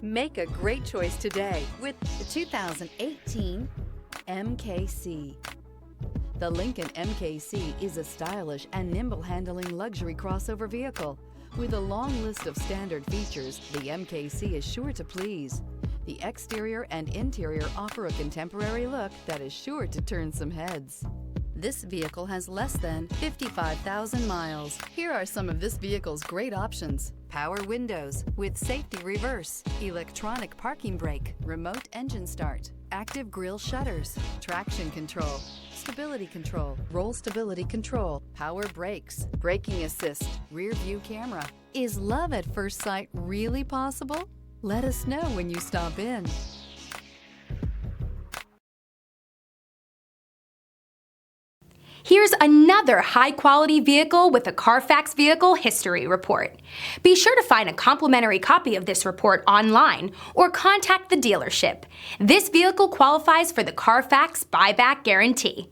Make a great choice today with the 2018 MKC. The Lincoln MKC is a stylish and nimble-handling luxury crossover vehicle. With a long list of standard features, the MKC is sure to please. The exterior and interior offer a contemporary look that is sure to turn some heads. This vehicle has less than 55,000 miles. Here are some of this vehicle's great options: power windows with safety reverse, electronic parking brake, remote engine start, active grille shutters, traction control, stability control, roll stability control, power brakes, braking assist, rear view camera. Is love at first sight really possible? Let us know when you stop in. Here's another high-quality vehicle with a Carfax Vehicle History Report. Be sure to find a complimentary copy of this report online or contact the dealership. This vehicle qualifies for the Carfax Buyback Guarantee.